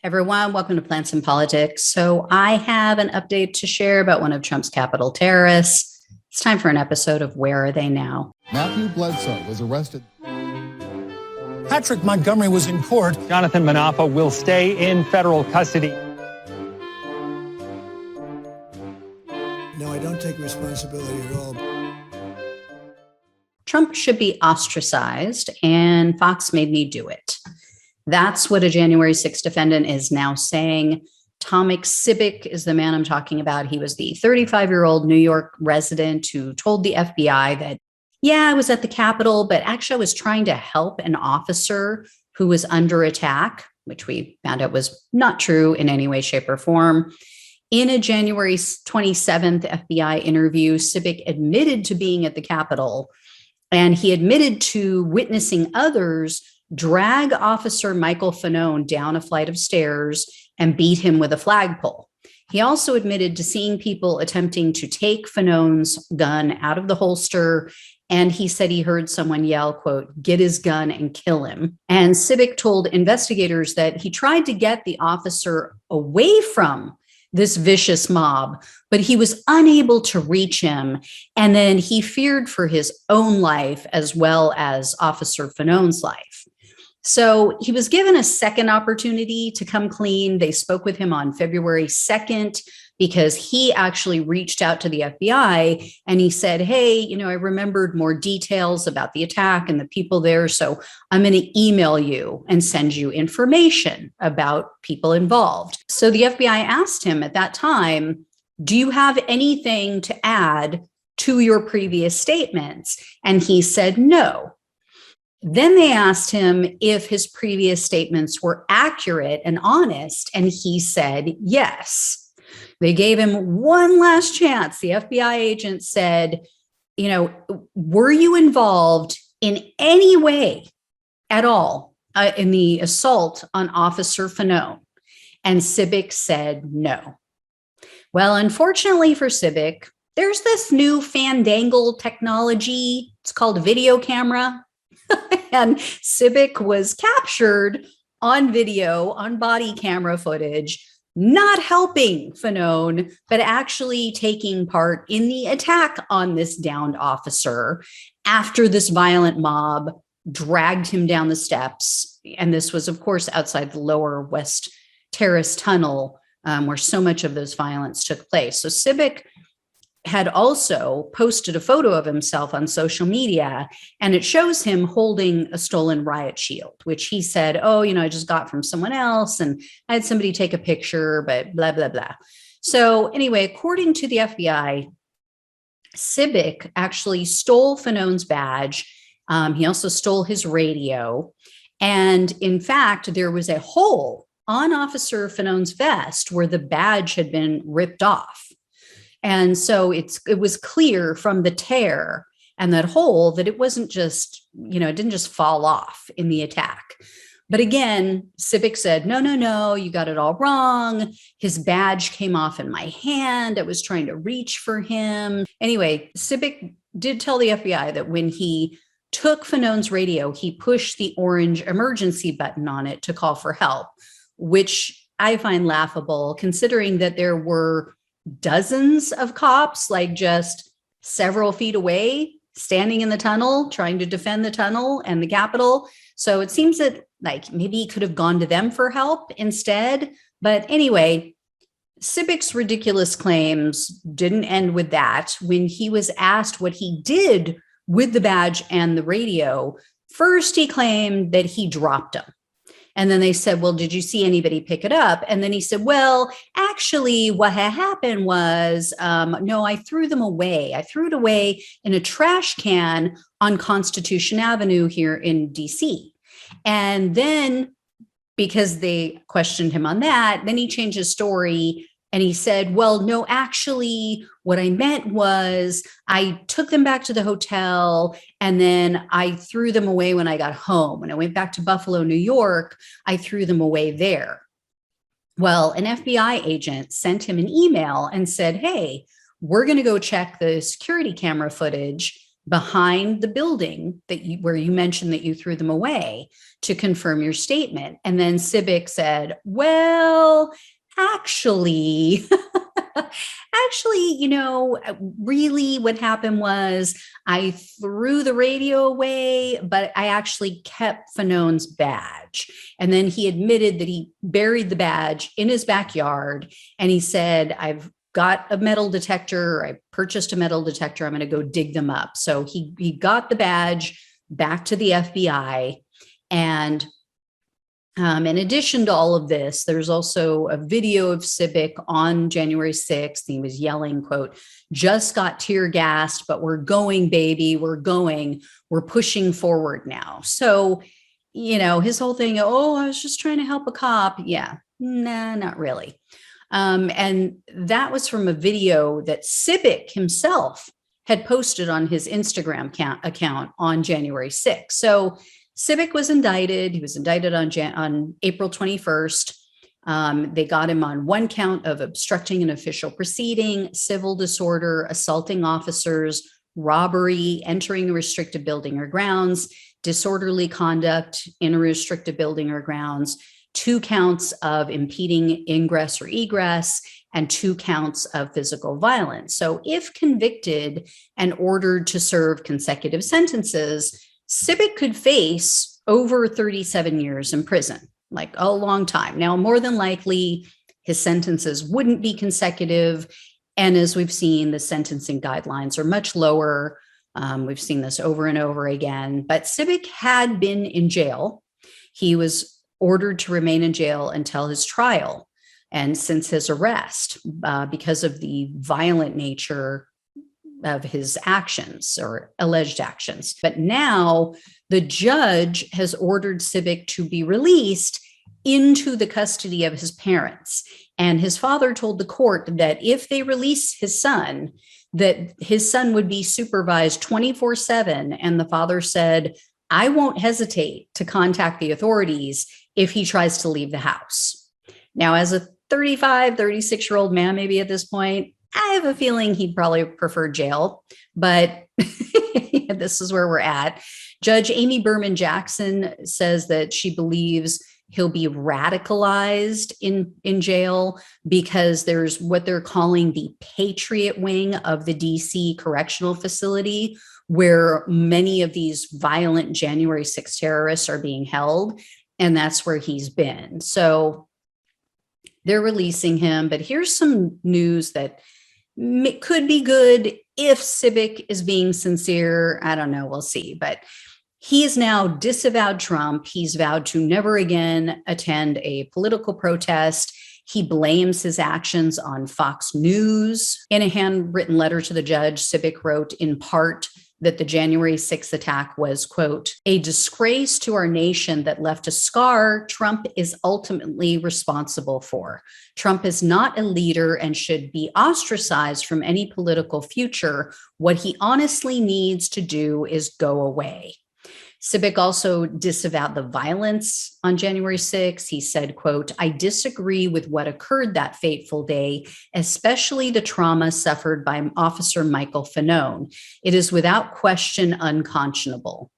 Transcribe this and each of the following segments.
Everyone, welcome to Plants and Politics. So I have an update to share about one of Trump's capital terrorists. It's time for an episode of Where Are They Now? Matthew Bledsoe was arrested. Patrick Montgomery was in court. Jonathan Manapa will stay in federal custody. No, I don't take responsibility at all. Trump should be ostracized, and Fox made me do it. That's what a January 6th defendant is now saying. Sibick is the man I'm talking about. He was the 35-year-old New York resident who told the FBI that, I was at the Capitol, but actually I was trying to help an officer who was under attack, which we found out was not true in any way, shape, or form. In a January 27th FBI interview, Sibick admitted to being at the Capitol, and he admitted to witnessing others drag Officer Michael Fanone down a flight of stairs and beat him with a flagpole. He also admitted to seeing people attempting to take Fanone's gun out of the holster, and he said he heard someone yell, quote, "Get his gun and kill him." And Sibick told investigators that he tried to get the officer away from this vicious mob, but he was unable to reach him. And then he feared for his own life as well as Officer Fanone's life. So he was given a second opportunity to come clean. They spoke with him on February 2nd because he actually reached out to the FBI and he said, hey, I remembered more details about the attack and the people there. So I'm going to email you and send you information about people involved. So the FBI asked him at that time, do you have anything to add to your previous statements? And he said no. Then they asked him if his previous statements were accurate and honest, and he said yes. They gave him one last chance. The FBI agent said, were you involved in any way at all in the assault on Officer Fanone? And Sibick said no. Well, unfortunately for Sibick, there's this new fandangle technology. It's called a video camera. And Sibick was captured on video, on body camera footage, not helping Fanone, but actually taking part in the attack on this downed officer after this violent mob dragged him down the steps. And this was, of course, outside the Lower West Terrace Tunnel, where so much of this violence took place. So Sibick had also posted a photo of himself on social media, and it shows him holding a stolen riot shield, which he said, I just got from someone else, and I had somebody take a picture, but blah, blah, blah. So anyway, according to the FBI, Sibick actually stole Fanone's badge. He also stole his radio. And in fact, there was a hole on Officer Fanone's vest where the badge had been ripped off. And so it was clear from the tear and that hole that it wasn't just, it didn't just fall off in the attack. But again, Sibick said, no, you got it all wrong. His badge came off in my hand. I was trying to reach for him. Anyway, Sibick did tell the FBI that when he took Fanone's radio, he pushed the orange emergency button on it to call for help, which I find laughable considering that there were dozens of cops, like just several feet away, standing in the tunnel, trying to defend the tunnel and the Capitol. So it seems that maybe he could have gone to them for help instead. But anyway, Sibick's ridiculous claims didn't end with that. When he was asked what he did with the badge and the radio, first he claimed that he dropped them. And then they said, well, did you see anybody pick it up? And then he said, well, actually, what had happened was, no, I threw them away. I threw it away in a trash can on Constitution Avenue here in DC. And then because they questioned him on that, then he changed his story. And he said, well, no, actually, what I meant was I took them back to the hotel and then I threw them away when I got home. When I went back to Buffalo, New York, I threw them away there. Well, an FBI agent sent him an email and said, hey, we're going to go check the security camera footage behind the building where you mentioned that you threw them away to confirm your statement. And then Sibick said, well, actually, really what happened was I threw the radio away, but I actually kept Fanone's badge. And then he admitted that he buried the badge in his backyard. And he said, I've got a metal detector. I purchased a metal detector. I'm going to go dig them up. So he got the badge back to the FBI. And in addition to all of this, there's also a video of Sibick on January 6th. He was yelling, quote, just got tear gassed, but we're going, baby. We're going. We're pushing forward now. So, his whole thing, oh, I was just trying to help a cop. Yeah, nah, not really. And that was from a video that Sibick himself had posted on his Instagram account on January 6th. So Sibick was indicted. He was indicted on April 21st. They got him on one count of obstructing an official proceeding, civil disorder, assaulting officers, robbery, entering a restricted building or grounds, disorderly conduct in a restricted building or grounds, 2 counts of impeding ingress or egress, and 2 counts of physical violence. So if convicted and ordered to serve consecutive sentences, Sibick could face over 37 years in prison, like a long time. Now, more than likely, his sentences wouldn't be consecutive. And as we've seen, the sentencing guidelines are much lower. We've seen this over and over again. But Sibick had been in jail. He was ordered to remain in jail until his trial. And since his arrest, because of the violent nature of his actions or alleged actions. But now the judge has ordered Sibick to be released into the custody of his parents. And his father told the court that if they release his son, that his son would be supervised 24/7. And the father said, I won't hesitate to contact the authorities if he tries to leave the house. Now, as a 35, 36-year-old man, maybe at this point, I have a feeling he'd probably prefer jail, but this is where we're at. Judge Amy Berman Jackson says that she believes he'll be radicalized in jail because there's what they're calling the Patriot Wing of the DC Correctional Facility, where many of these violent January 6th terrorists are being held. And that's where he's been. So they're releasing him. But here's some news that could be good if Sibick is being sincere. I don't know. We'll see. But he has now disavowed Trump. He's vowed to never again attend a political protest. He blames his actions on Fox News. In a handwritten letter to the judge, Sibick wrote in part that the January 6th attack was, quote, a disgrace to our nation that left a scar Trump is ultimately responsible for. Trump is not a leader and should be ostracized from any political future. What he honestly needs to do is go away. Sibick also disavowed the violence on January 6th. He said, quote, I disagree with what occurred that fateful day, especially the trauma suffered by Officer Michael Fanone. It is without question unconscionable.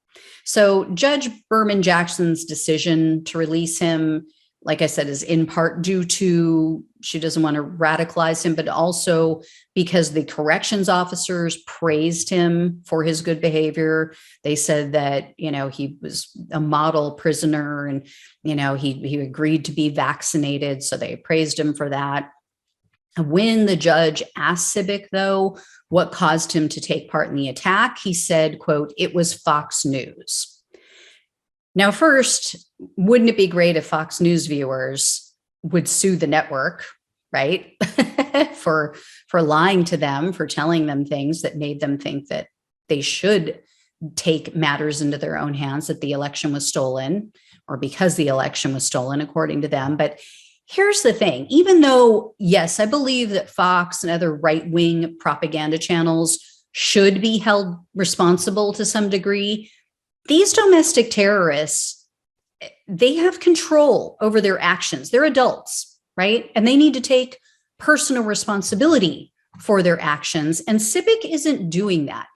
So Judge Berman Jackson's decision to release him, like I said, is in part due to she doesn't want to radicalize him, but also because the corrections officers praised him for his good behavior. They said that, he was a model prisoner and, he agreed to be vaccinated. So they praised him for that. When the judge asked Sibick, though, what caused him to take part in the attack, he said, quote, it was Fox News. Now, first, wouldn't it be great if Fox News viewers would sue the network, right? for lying to them, for telling them things that made them think that they should take matters into their own hands, that the election was stolen, or because the election was stolen, according to them. But here's the thing, even though, yes, I believe that Fox and other right-wing propaganda channels should be held responsible to some degree, these domestic terrorists, they have control over their actions. They're adults, right? And they need to take personal responsibility for their actions. And Sibick isn't doing that.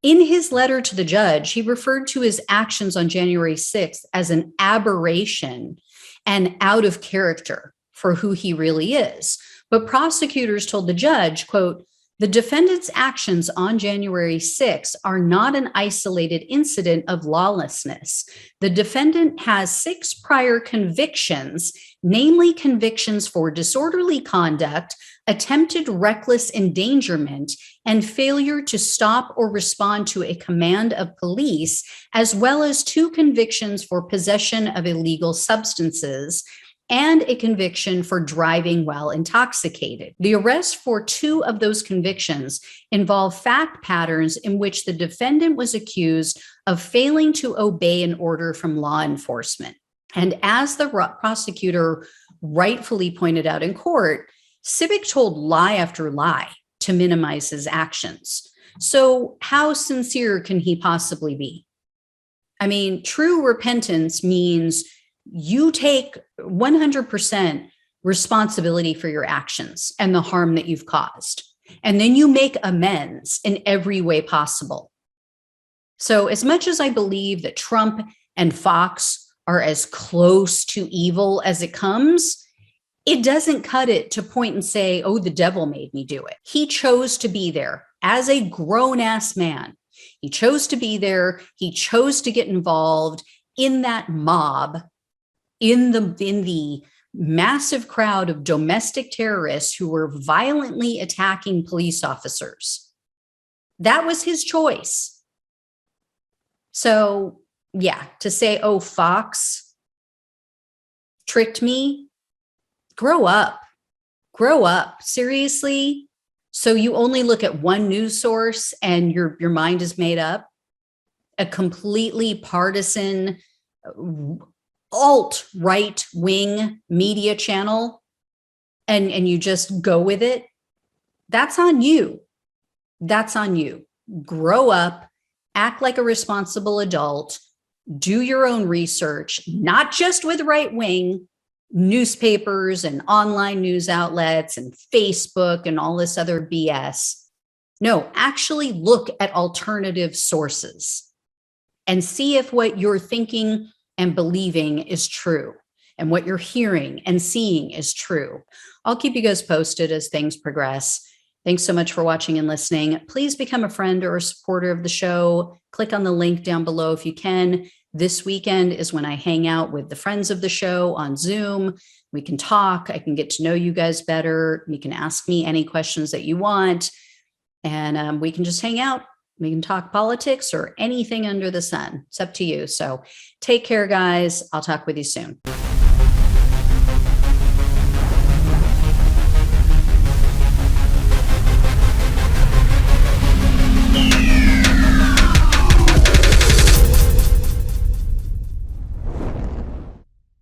In his letter to the judge, he referred to his actions on January 6th as an aberration and out of character for who he really is. But prosecutors told the judge, quote, "The defendant's actions on January 6th are not an isolated incident of lawlessness. The defendant has 6 prior convictions, namely convictions for disorderly conduct, attempted reckless endangerment, and failure to stop or respond to a command of police, as well as 2 convictions for possession of illegal substances, and a conviction for driving while intoxicated. The arrest for 2 of those convictions involve fact patterns in which the defendant was accused of failing to obey an order from law enforcement." And as the prosecutor rightfully pointed out in court, Sibick told lie after lie to minimize his actions. So how sincere can he possibly be? I mean, true repentance means you take 100% responsibility for your actions and the harm that you've caused. And then you make amends in every way possible. So as much as I believe that Trump and Fox are as close to evil as it comes, it doesn't cut it to point and say, oh, the devil made me do it. He chose to be there as a grown-ass man. He chose to be there. He chose to get involved in that mob, in the massive crowd of domestic terrorists who were violently attacking police officers. That was his choice. So, yeah, to say, oh, Fox tricked me, grow up, seriously. So you only look at one news source and your mind is made up, a completely partisan alt-right wing media channel, and you just go with it. That's on you. That's on you. Grow up, act like a responsible adult, do your own research, not just with right wing newspapers and online news outlets and Facebook and all this other BS. No, actually look at alternative sources and see if what you're thinking and believing is true and what you're hearing and seeing is true. I'll keep you guys posted as things progress. Thanks so much for watching and listening. Please become a friend or a supporter of the show. Click on the link down below if you can. This weekend is when I hang out with the friends of the show on Zoom. We can talk. I can get to know you guys better. You can ask me any questions that you want. And we can just hang out. We can talk politics or anything under the sun. It's up to you. So take care, guys. I'll talk with you soon.